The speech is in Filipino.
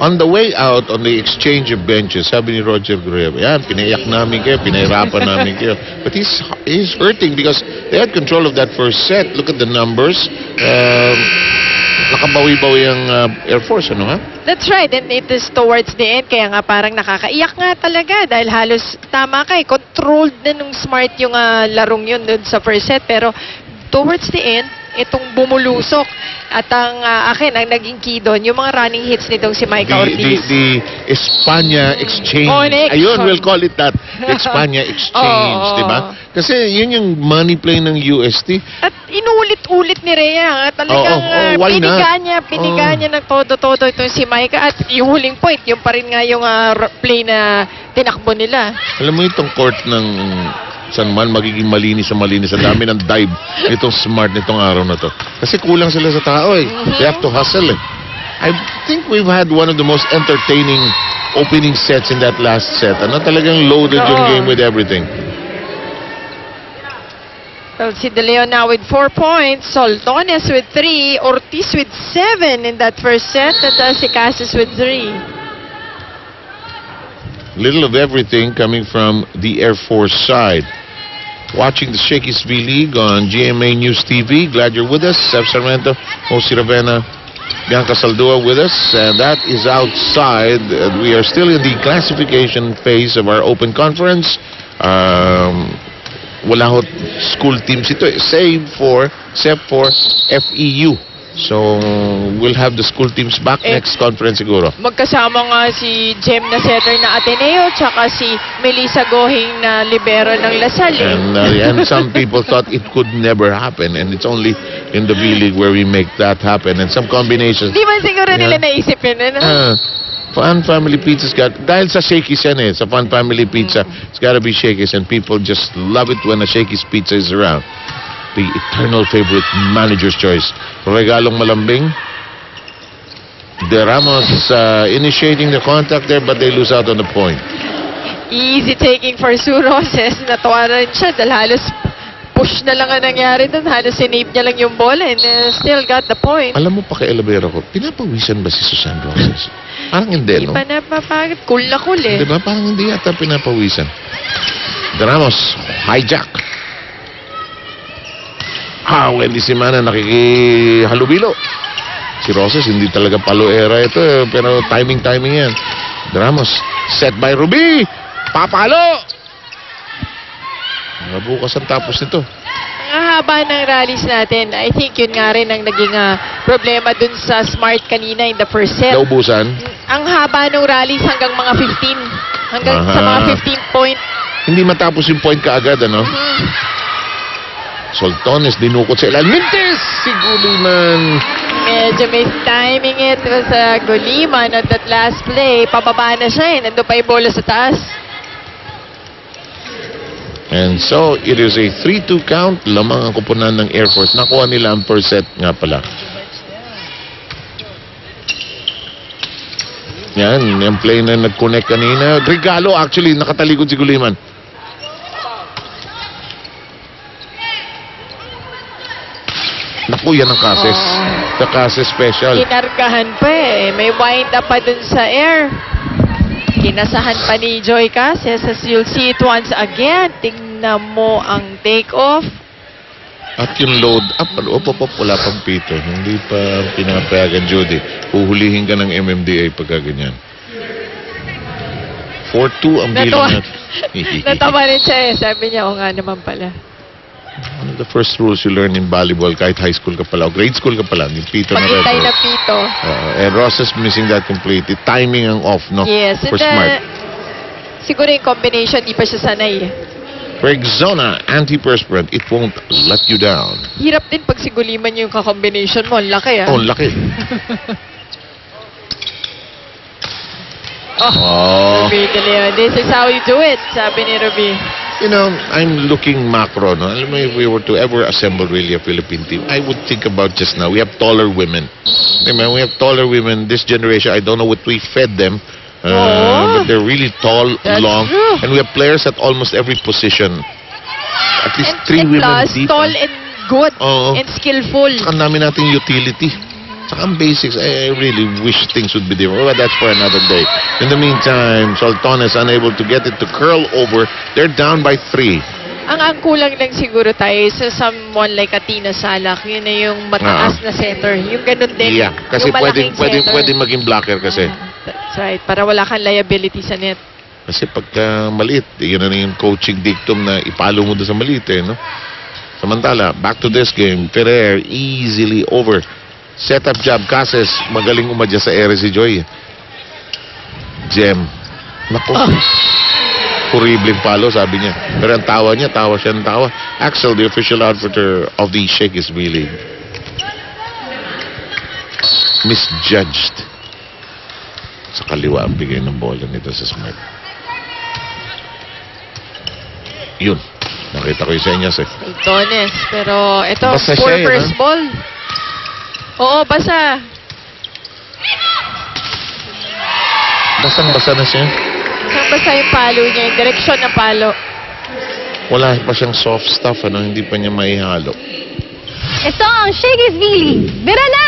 On the way out, on the exchange of benches, sabi ni Roger Guerrero, yan, pinaiyak namin kayo, pinahirapan namin kayo. But he's hurting because they had control of that first set. Look at the numbers. Nakabawi-bawi ang Air Force, ano ha? That's right, and it is towards the end, kaya nga parang nakakaiyak nga talaga dahil halos tama ka controlled na nung Smart yung larong yun dun sa first set, pero towards the end, itong bumulusok. At ang akin, ang naging key doon, yung mga running hits nitong si Micah Ortiz. The Espanya Exchange. Ayun, we'll call it that. The Espanya Exchange, di ba? Kasi yun yung money play ng UST. At inulit-ulit ni Rhea. Talagang piniga niya ng todo-todo itong si Micah. At yung huling point, yung pa rin nga yung play na tinakbo nila. Alam mo itong court ng San Juan, magiging malinis ang dami ng dive nitong Smart nitong araw na to. Kasi kulang sila sa tao eh. They have to hustle eh. I think we've had one of the most entertaining opening sets in that last set. Talagang loaded yung game with everything. So, si De Leon now with 4 points, Soltones with 3, Ortiz with 7 in that first set, at si Casas with 3. Little of everything coming from the Air Force side. Watching the Shakey's V-League on GMA News TV. Glad you're with us. Seb Sarmiento, Jose Ravena, Bianca Saldua with us. And that is outside. We are still in the classification phase of our open conference. Wala ho school teams ito, except for FEU. So, we'll have the school teams back next conference siguro. Magkasama nga si Jem na setter na Ateneo, tsaka si Melissa Gohing na libero ng Lasal. And some people thought it could never happen, and it's only in the V-League where we make that happen. And some combinations. Di ba siguro nila naisip yun, ano? Fun Family Pizza's got, dahil sa Shakey's yan sa Fun Family Pizza, it's gotta be Shakey's, and people just love it when a Shakey's Pizza is around. The eternal favorite, manager's choice. Regalong malambing. De Ramos initiating the contact there, but they lose out on the point. Easy taking for Sue Roses. Natuwa rin siya dahil halos push na lang ang nangyari doon. Halos sinave niya lang yung bola and still got the point. Alam mo pa kay Elabero ko, pinapawisan ba si Susan Roses? Parang hindi, no? Di pa napapagod. Cool na cool eh. Diba? Parang hindi yata pinapawisan. De Ramos, hijack. Wendy Simana nakikihalubilo. Si Roses hindi talaga palo-era ito, pero timing yan. Ramos, set by Ruby. Papalo! Bukas ang tapos nito. Ang haba ng rallies natin, I think yun nga rin ang naging problema dun sa Smart kanina in the first set. Naubusan? Ang haba ng rallies hanggang mga 15. Hanggang sa mga 15 point. Hindi matapos yung point kaagad, ano? Soltones, dinukot sa ilalim. Mintes! Si Guliman. Medyo may timing it sa Guliman at that last play. Pababa na siya nandun pa yung bola sa taas. And so, it is a 3-2 count. Lamang ang kupunan ng Air Force. Nakuha nila ang first set nga pala. Yan, yung play na nag-connect kanina. Regalo, actually, nakatalikod si Guliman. Naku, yan ang Cases. The Cases special. Kinargahan pa May wind up pa dun sa air. Kinasahan pa ni Joy Cases. As you'll see it once again. Tingnan mo ang take-off. At yung load up. Wala pang pito. Hindi pa pinapayagan, Judy. Uhulihin ka ng MMDA pagka ganyan. 4-2 ang bilang natin. Natawa rin siya Sabi niya, o nga naman pala. One of the first rules you learn in volleyball, kahit high school ka pala, o grade school ka pala, yung pito na Pagintay na pito. And Ross is missing that completely. Timing ang off, no? Yes. For Smart. Siguro yung combination, di pa siya sanay. Rexona antiperspirant, it won't let you down. Hirap din pag siguliman yung ka-combination mo. Laki Oh, laki. Ruby De Leon, this is how you do it, sabi ni Ruby. You know, I'm looking macro, no? Alam mo, if we were to ever assemble really a Philippine team, I would think about just now, we have taller women. We have taller women. This generation, I don't know what we fed them, but they're really tall, long, true. and we have players at almost every position. At least three women plus, deep. Tall and good and skillful. Ang dami nating utility. Saka ang basics, I really wish things would be different. But that's for another day. In the meantime, Saltones unable to get it to curl over. They're down by 3. Ang kulang lang siguro tayo sa someone like Atina Salak, yun na yung mataas na center. Yung ganun din. Yeah, kasi yung malaking center. pwede maging blocker kasi. That's right. Para wala kang liability sa net. Kasi pagka maliit, yun na yung coaching dictum na ipalo mo doon sa maliit no? Samantala, back to this game, Ferrer easily over. Set up job, Cases, magaling umadya sa ere si Joy. Jem. Naku. Horribleng palo, sabi niya. Pero ang tawa niya, tawa siya ng tawa. Axel, the official outfitter of the Shakey's B-League. Misjudged. Sa kaliwa ang bigay ng bola nito sa Smart. Yun. Nakita ko yung senyas Tones. Pero ito, Basa poor siya, first ball. Oo, basa. Basang-basa na siya. Saan basa yung palo niya? Yung direksyon ng palo. Wala pa siyang soft stuff, hindi pa niya maihalo. Ito ang Shakey's V-League. Bira na!